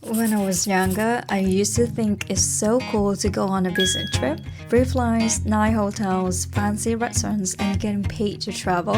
When I was younger, I used to think it's so cool to go on a business trip. Free flights, nice hotels, fancy restaurants, and getting paid to travel.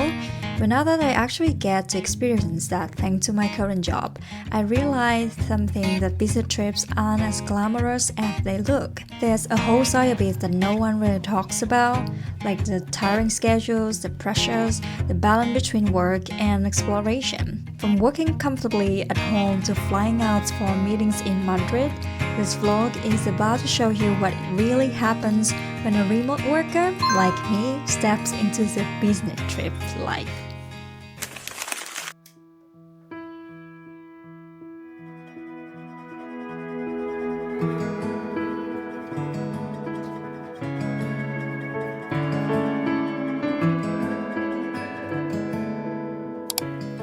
But now that I actually get to experience that thanks to my current job, I realized something that business trips aren't as glamorous as they look. There's a whole side of it that no one really talks about, like the tiring schedules, the pressures, the balance between work and exploration. From working comfortably at home to flying out for meetings in Madrid, this vlog is about to show you what really happens when a remote worker like me steps into the business trip life.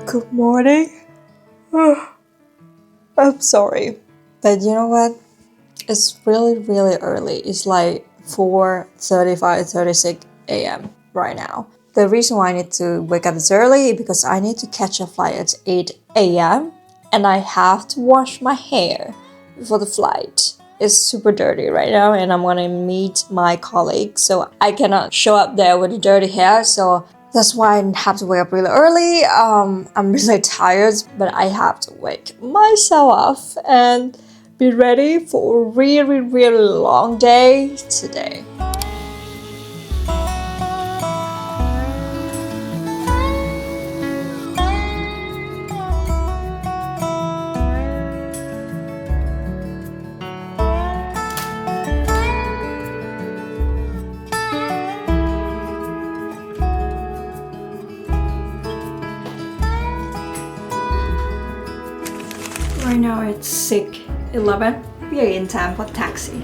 Good morning. I'm sorry, but you know what? It's really early. It's like 4:35, 36 a.m. right now. The reason why I need to wake up this early is because I need to catch a flight at 8 a.m. and I have to wash my hair before the flight. It's super dirty right now and I'm gonna meet my colleague, so I cannot show up there with dirty hair, so that's why I have to wake up really early. I'm really tired, but I have to wake myself up and be ready for a really long day today. Right now it's 6:11. We are in time for taxi.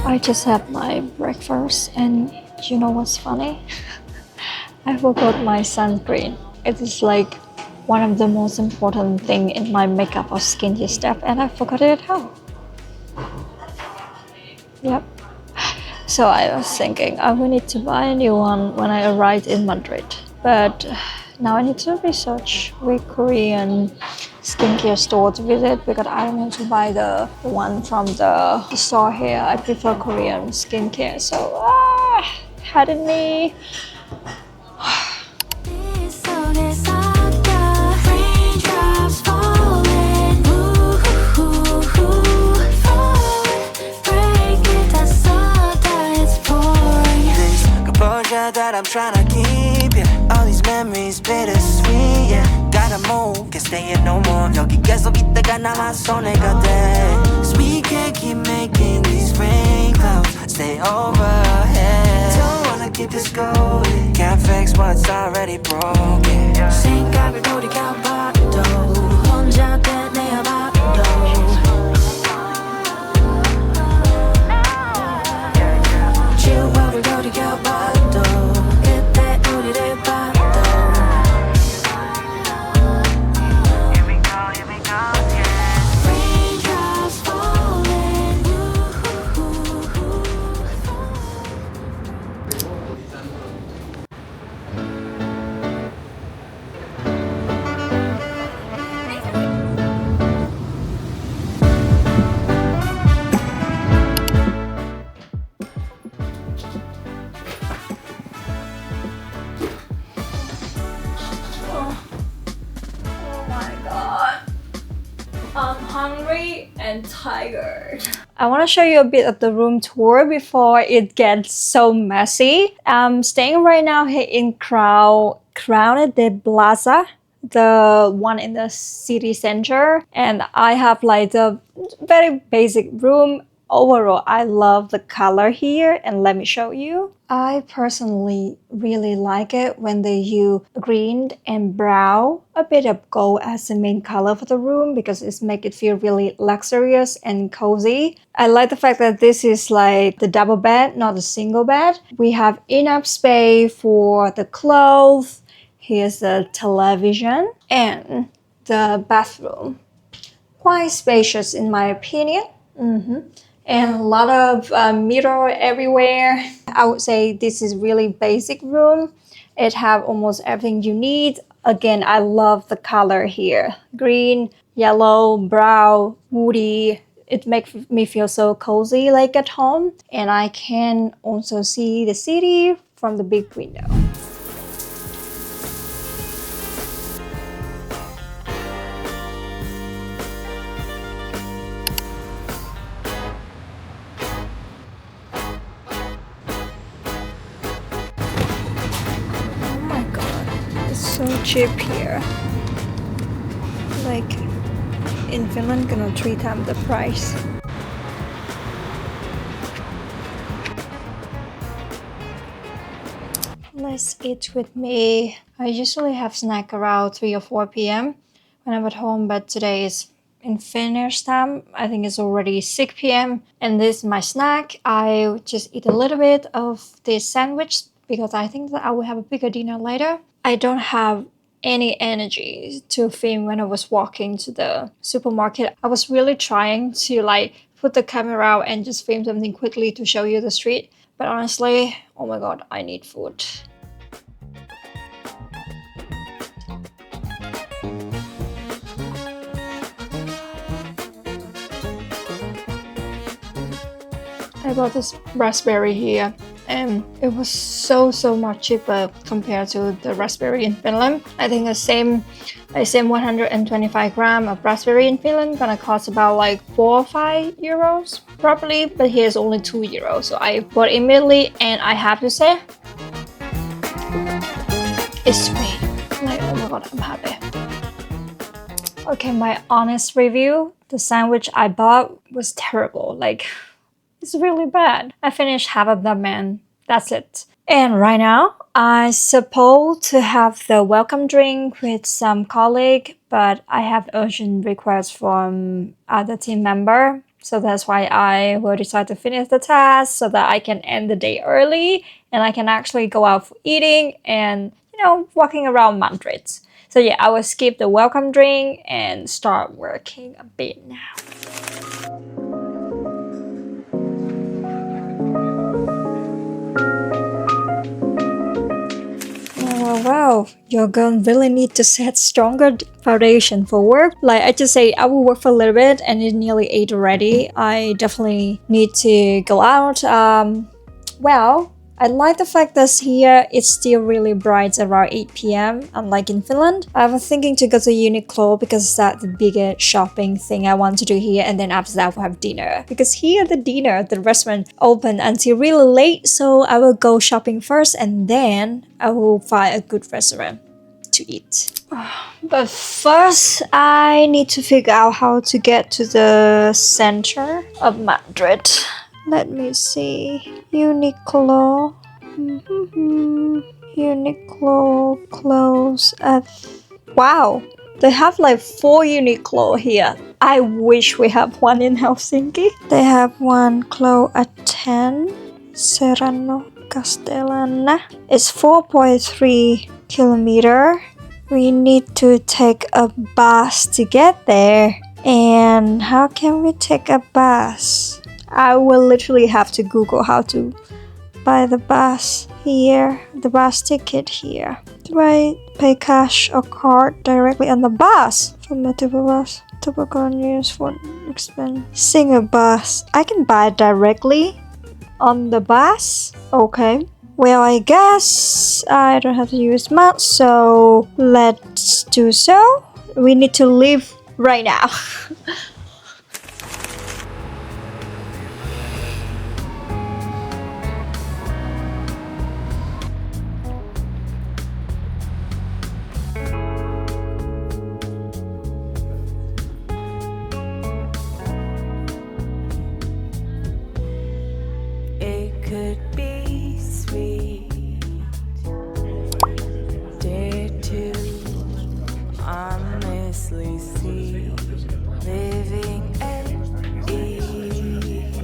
I just had my breakfast and you know what's funny? I forgot my sunscreen. It is like one of the most important thing in my makeup or skincare stuff and I forgot it at home. Yep. So I was thinking I will need to buy a new one when I arrive in Madrid. But now I need to research which Korean skincare store to visit because I don't want to buy the one from the store here. I prefer Korean skincare. So pardon me. That I'm trying to keep, yeah. All these memories bittersweet, yeah. Gotta move, can't stay here no more. 여기 계속 있다가 나만 손해가 돼. 'Cause we can't keep making these rain clouds stay overhead. Don't wanna keep this going. Can't fix what's already broken. 생각을 돌이켜봐도 혼자 되뇌어봐도 추억을 돌이켜봐도 I'm hungry and tired. I want to show you a bit of the room tour before it gets so messy. I'm staying right now here in Crown de Plaza, the one in the city center, and I have like the very basic room. overall, I love the color here, and let me show you. I personally really like it when they use green and brown, a bit of gold as the main color for the room because it makes it feel really luxurious and cozy. I like the fact that this is like the double bed, not a single bed. We have enough space for the clothes. Here's the television and the bathroom. Quite spacious in my opinion. And a lot of mirror everywhere. I would say this is really basic room. It have almost everything you need. Again, I love the color here. Green, yellow, brown, woody. It makes me feel so cozy like at home. And I can also see the city from the big window. So cheap here. Like in Finland, gonna 3 times the price. Let's eat with me. I usually have snack around 3 or 4 p.m. when I'm at home, but today is in Finnish time. I think it's already 6 p.m. and this is my snack. I just eat a little bit of this sandwich because I think that I will have a bigger dinner later. I don't have any energy to film when I was walking to the supermarket. I was really trying to like put the camera out and just film something quickly to show you the street. But honestly, oh my god, I need food. I bought this raspberry here and it was so much cheaper compared to the raspberry in Finland. I think the same 125 gram of raspberry in Finland gonna cost about like 4 or 5 euros probably, but here's only 2 euros. So I bought immediately and I have to say it's sweet. Like, oh my god, I'm happy. Okay, my honest review, the sandwich I bought was terrible. Like, it's really bad. I finished half of the man. That's it. And right now, I supposed to have the welcome drink with some colleague, but I have urgent requests from other team member. So that's why I will decide to finish the task so that I can end the day early and I can actually go out for eating and, you know, walking around Madrid. So yeah, I will skip the welcome drink and start working a bit now. Wow, you're gonna really need to set stronger foundation for work. Like I just say, I will work for a little bit and it's nearly 8 already. I definitely need to go out. Well, I like the fact that here it's still really bright around 8 p.m. unlike in Finland. I was thinking to go to Uniqlo because that's the biggest shopping thing I want to do here, and then after that we'll have dinner. Because here the restaurant open until really late, so I will go shopping first and then I will find a good restaurant to eat. But first I need to figure out how to get to the center of Madrid. Let me see. Uniqlo. Uniqlo clothes at... Wow! They have like 4 Uniqlo here. I wish we have one in Helsinki. They have one clothes at 10. Serrano Castellana. It's 4.3 kilometer. We need to take a bus to get there. And how can we take a bus? I will literally have to Google how to buy the bus here, the bus ticket here. Do I pay cash or card directly on the bus? From the bus, typical news for expense. Single bus. I can buy directly on the bus. Okay. Well, I guess I don't have to use much, so let's do so. We need to leave right now. could be sweet. Dare to honestly see living and eat,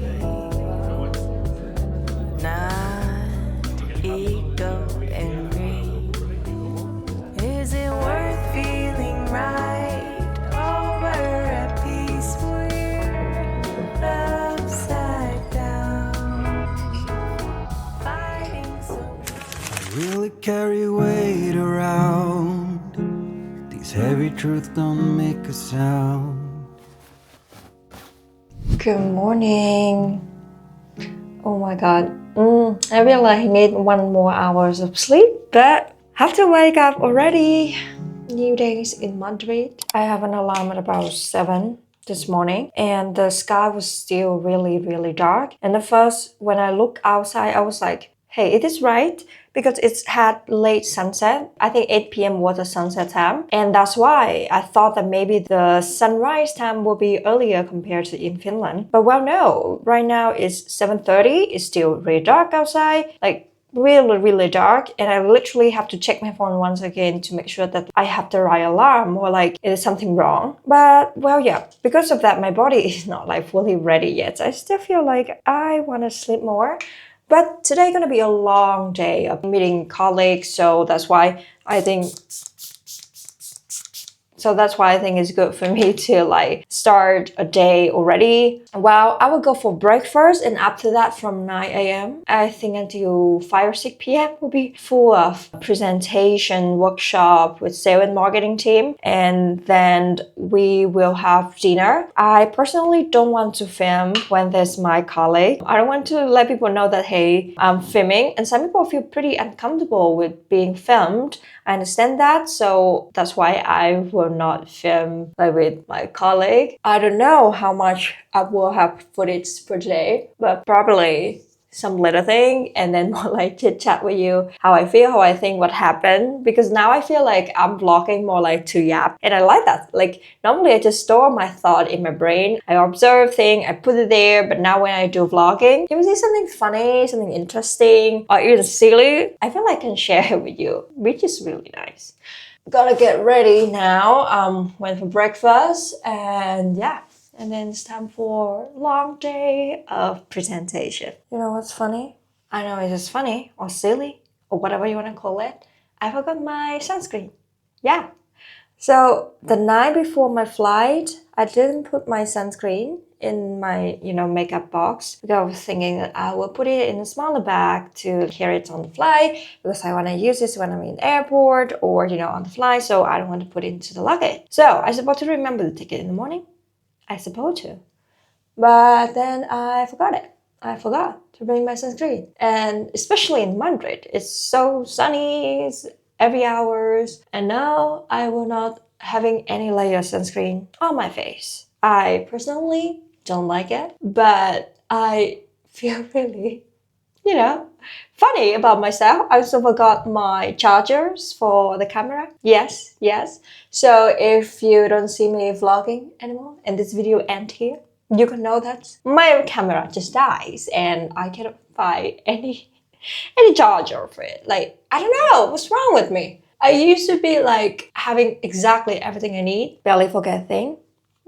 not ego and greed. Is it worth feeling right over a piece we're upside down, fighting so really carry weight around. These heavy truths don't make a sound. Good morning. Oh my god. I really need 1 more hours of sleep, but have to wake up already. New days in Madrid. I have an alarm at about 7 this morning, and the sky was still really dark. And at first, when I look outside, I was like, hey, it is right, because it's had late sunset. I think 8 p.m. was the sunset time, and that's why I thought that maybe the sunrise time will be earlier compared to in Finland. But well, no, right now it's 7:30. It's still really dark outside, like really dark, and I literally have to check my phone once again to make sure that I have the right alarm, or like is something wrong. But well, yeah, because of that, my body is not like fully ready yet. I still feel like I want to sleep more. But today gonna be a long day of meeting colleagues, so that's why I think it's good for me to like start a day already. Well, I will go for breakfast, and after that from 9 a.m. I think until 5 or 6 p.m. will be full of presentation, workshop with sales and marketing team. And then we will have dinner. I personally don't want to film when there's my colleague. I don't want to let people know that, hey, I'm filming. And some people feel pretty uncomfortable with being filmed. I understand that, so that's why I will not film like with my colleague. I don't know how much I will have footage for today, but probably some little thing, and then more like chit chat with you, how I feel, how I think, what happened. Because now I feel like I'm vlogging more like to yap, and I like that. Like normally I just store my thought in my brain, I observe things, I put it there. But now when I do vlogging, if you see something funny, something interesting, or even silly, I feel like I can share it with you, which is really nice. Gotta get ready now. Went for breakfast, and yeah. And then it's time for a long day of presentation. You know what's funny? I know it's just funny or silly or whatever you want to call it. I forgot my sunscreen. Yeah. So the night before my flight, I didn't put my sunscreen in my, makeup box, because I was thinking that I will put it in a smaller bag to carry it on the flight, because I want to use this when I'm in the airport or, on the flight. So I don't want to put it into the luggage. So I supposed to remember the ticket in the morning. I supposed to. But then I forgot it. I forgot to bring my sunscreen. And especially in Madrid, it's so sunny, it's every hours. And now I will not having any layer of sunscreen on my face. I personally don't like it, but I feel really, funny about myself. I also forgot my chargers for the camera. Yes. So if you don't see me vlogging anymore and this video ends here, you can know that my camera just dies and I cannot find any charger for it. Like, I don't know what's wrong with me. I used to be like having exactly everything I need, barely forget a thing.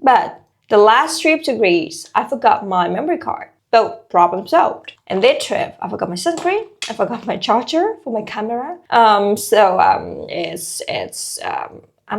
But the last trip to Greece, I forgot my memory card. So problem solved. And that trip, I forgot my sunscreen. I forgot my charger for my camera. I'm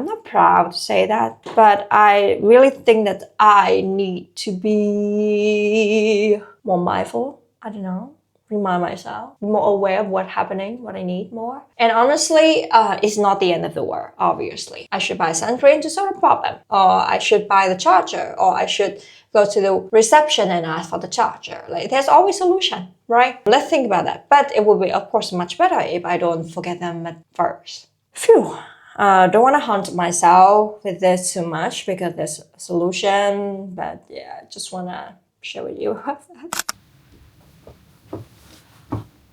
not proud to say that, but I really think that I need to be more mindful. I don't know. Remind myself, more aware of what's happening, what I need more. And honestly, it's not the end of the world, obviously. I should buy sunscreen to solve a problem, or I should buy the charger, or I should go to the reception and ask for the charger. Like, there's always a solution, right? Let's think about that. But it would be, of course, much better if I don't forget them at first. Phew. Don't want to haunt myself with this too much because there's a solution. But yeah, I just want to share with you.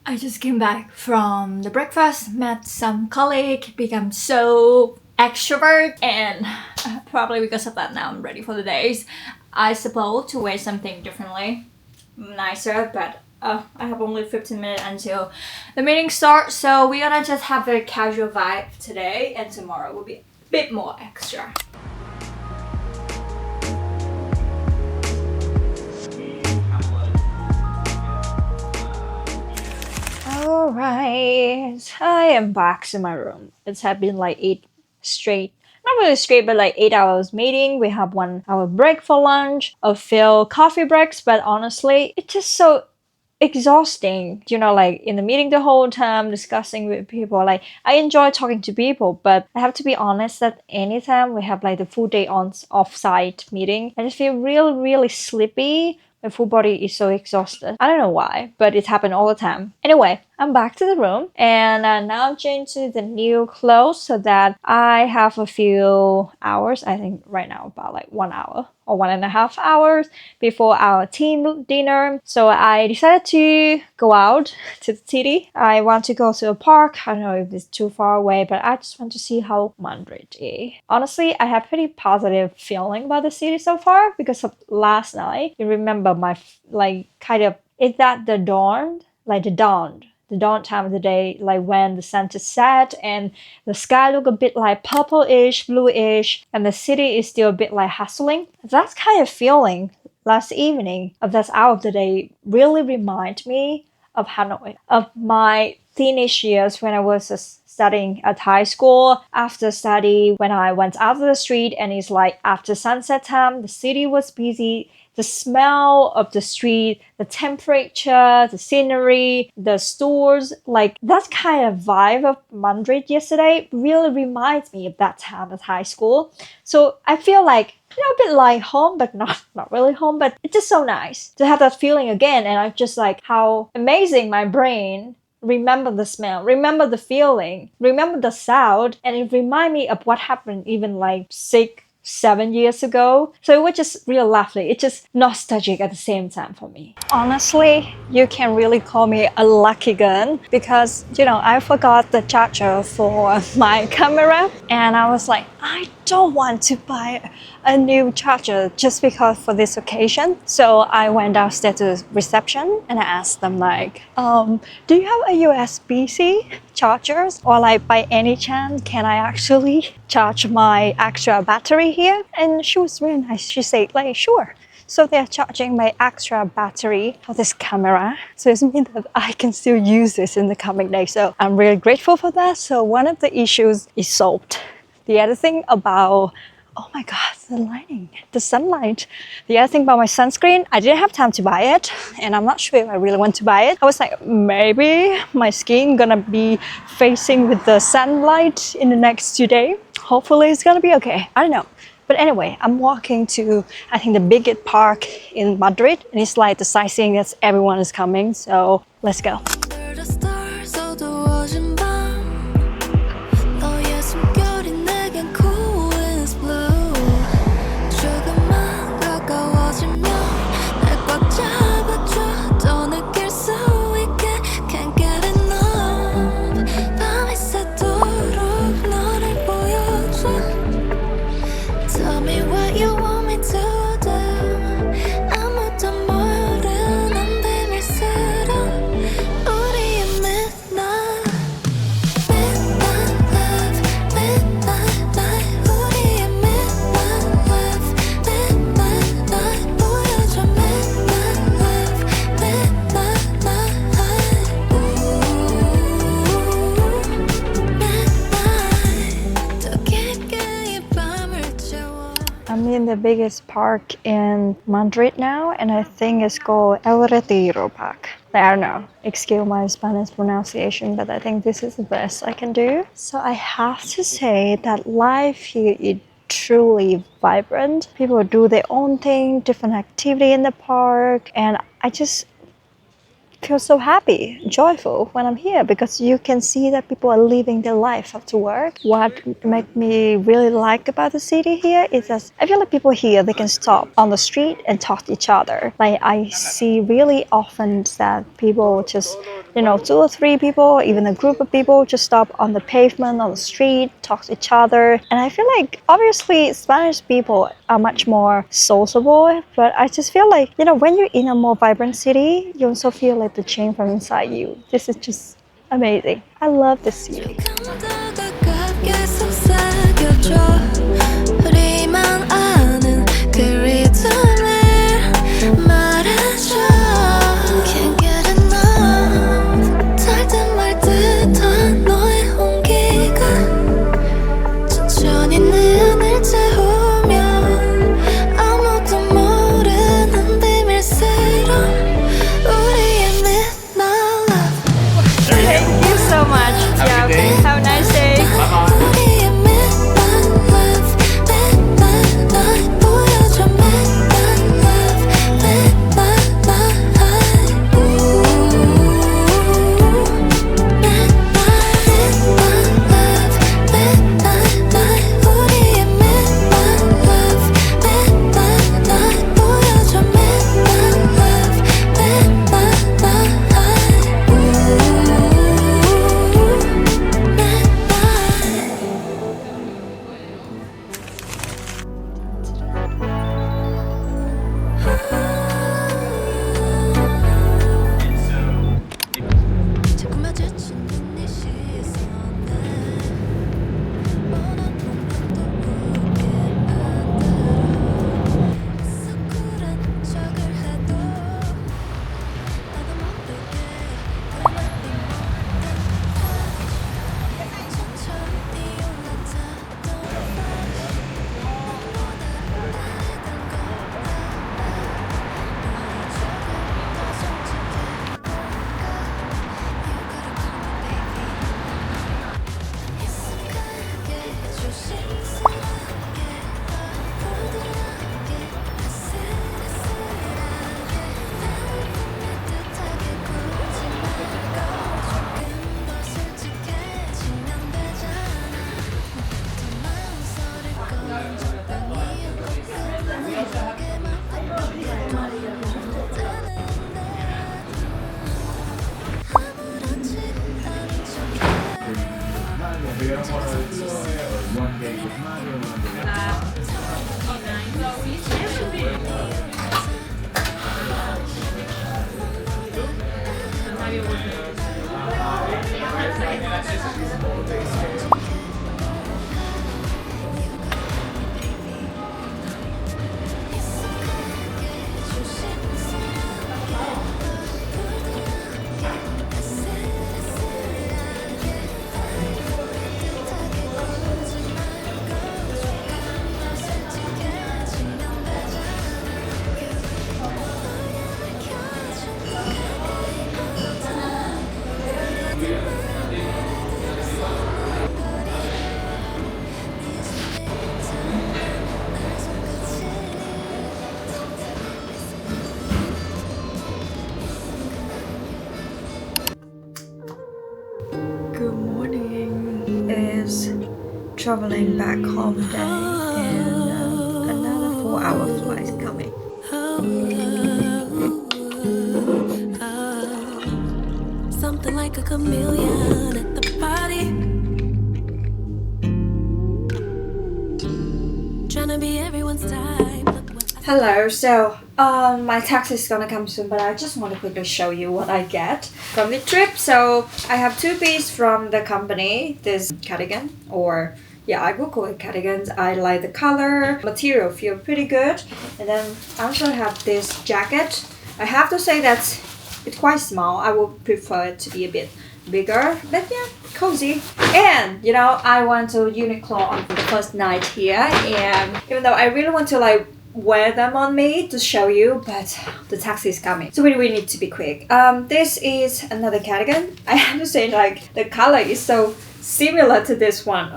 I just came back from the breakfast, met some colleague, become so extrovert, and probably because of that now I'm ready for the days. I suppose to wear something differently, nicer, but I have only 15 minutes until the meeting starts, so we're gonna just have a casual vibe today, and tomorrow will be a bit more extra. Alright, I am back to my room. It's have been like 8 straight, not really straight, but like 8 hours meeting. We have 1 hour break for lunch, a few coffee breaks, but honestly, it's just so exhausting, like in the meeting the whole time discussing with people. Like I enjoy talking to people, but I have to be honest that anytime we have like the full day on off-site meeting, I just feel really sleepy. My full body is so exhausted. I don't know why, but it happened all the time. Anyway, I'm back to the room, and now I'm changing to the new clothes so that I have a few hours. I think right now about like 1 hour or 1.5 hours before our team dinner. So I decided to go out to the city. I want to go to a park. I don't know if it's too far away, but I just want to see how Madrid is. Honestly, I have pretty positive feeling about the city so far because of last night. You remember my is that the dawn? Like the dawn time of the day, like when the sun just set and the sky look a bit like purplish, bluish, and the city is still a bit like hustling. That kind of feeling last evening of that hour of the day really remind me of Hanoi, of my teenage years when I was studying at high school. After study, when I went out of the street and it's like after sunset time, the city was busy. The smell of the street, the temperature, the scenery, the stores, like that kind of vibe of Madrid yesterday really reminds me of that time at high school. So I feel like, a bit like home, but not really home, but it's just so nice to have that feeling again. And I just like how amazing my brain remember the smell, remember the feeling, remember the sound, and it remind me of what happened even like 7 years ago. So it was just real lovely. It's just nostalgic at the same time for me. Honestly, you can really call me a lucky girl because, I forgot the charger for my camera and I was like, I don't want to buy a new charger just because for this occasion. So I went downstairs to the reception and I asked them like, do you have a USB-C chargers, or like by any chance can I actually charge my extra battery here? And she was really nice. She said like, sure. So they're charging my extra battery for this camera. So it means that I can still use this in the coming days. So I'm really grateful for that. So one of the issues is solved. The other thing about, oh my god, the lighting, the sunlight. The other thing about my sunscreen, I didn't have time to buy it, and I'm not sure if I really want to buy it. I was like, maybe my skin gonna be facing with the sunlight in the next 2 days. Hopefully it's gonna be okay. I don't know. But anyway, I'm walking to, I think, the biggest park in Madrid, and it's like the sightseeing as everyone is coming. So let's go. The biggest park in Madrid now, and I think it's called El Retiro Park. I don't know, excuse my Spanish pronunciation, but I think this is the best I can do. So I have to say that life here is truly vibrant. People do their own thing, different activity in the park, and I just feel so happy, joyful when I'm here because you can see that people are living their life after work. What makes me really like about the city here is that I feel like people here, they can stop on the street and talk to each other. Like I see really often that people just, 2 or 3 people, even a group of people just stop on the pavement, on the street, talk to each other. And I feel like obviously Spanish people are much more sociable, but I just feel like, when you're in a more vibrant city, you also feel like let the chain from inside you. This is just amazing. I love this suit. Good morning. It's traveling back home day and another 4-hour flight coming. Something like a chameleon at the party. Trying to be everyone's type. Hello, so my taxi is gonna come soon, but I just want to quickly show you what I get from the trip. So I have 2 pieces from the company, this cardigan, or yeah, I will call it cardigans. I like the color, material feel pretty good. And then I also have this jacket. I have to say that it's quite small. I would prefer it to be a bit bigger, but yeah, cozy. And you know, I went to Uniqlo on the first night here, and even though I really want to like wear them on me to show you, but the taxi is coming, so we need to be quick. This is another cardigan. I have to say, like, the color is so similar to this one.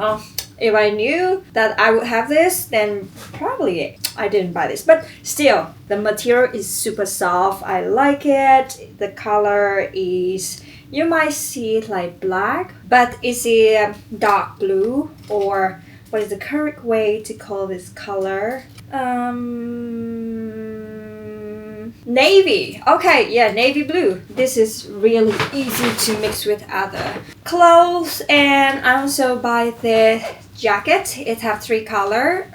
If I knew that I would have this, then probably I didn't buy this. But still, the material is super soft. I like it. The color is, you might see it like black, but it's a dark blue, or what is the correct way to call this color? Navy. Okay, yeah, navy blue. This is really easy to mix with other clothes. And I also buy the jacket. It have 3 color,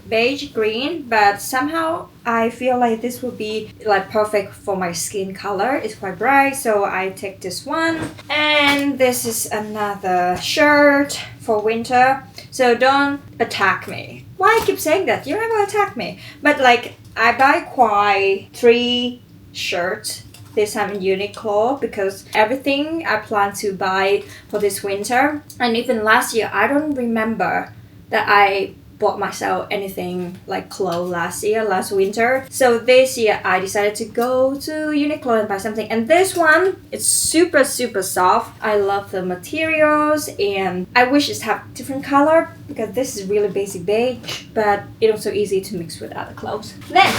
beige, green, but somehow I feel like this would be like perfect for my skin color. It's quite bright, so I take this one. And this is another shirt for winter. So don't attack me. Why I keep saying that? You're not gonna attack me. But like I buy quite 3 shirts this time in Uniqlo because everything I plan to buy for this winter. And even last year, I don't remember that I bought myself anything like clothes last winter. So this year I decided to go to Uniqlo and buy something. And this one, it's super soft. I love the materials and I wish it have different color because this is really basic beige, but it's also easy to mix with other clothes. Then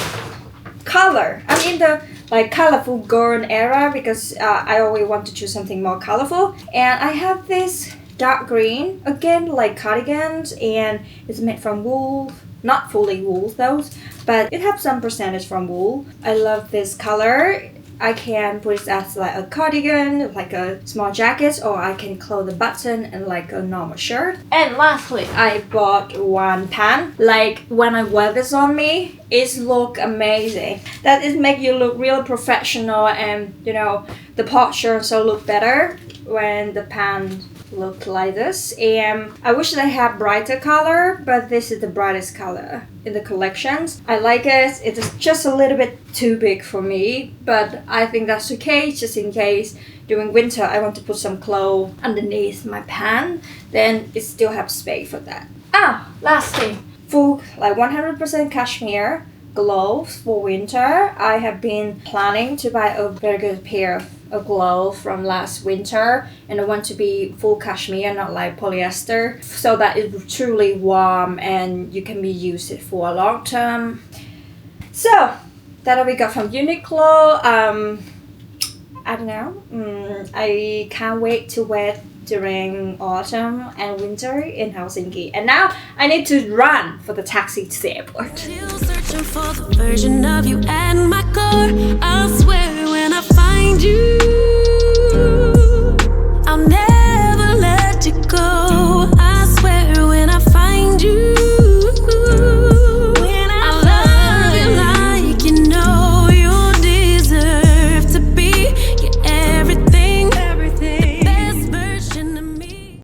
color. I'm in the like colorful girl era because I always want to choose something more colorful. And I have this dark green, again like cardigans, and it's made from wool, not fully wool though, but it has some percentage from wool. I love this color. I can put it as like a cardigan, like a small jacket, or I can close the button and like a normal shirt. And lastly, I bought one pant. Like when I wear this on me, it look amazing. That is make you look real professional, and you know the posture also look better when the pant look like this. And I wish they have brighter color, but this is the brightest color in the collections. I like it. It is just a little bit too big for me, but I think that's okay, just in case during winter I want to put some clothes underneath my pants, then it still have space for that. Last thing, full like 100% cashmere gloves for winter. I have been planning to buy a very good pair of gloves from last winter, and I want to be full cashmere, not like polyester, so that it's truly warm and you can be used it for a long term. So that we got from Uniqlo. I don't know. I can't wait to wear it during autumn and winter in Helsinki. And now I need to run for the taxi to the airport. Still searching for the version of you at my core. I swear when I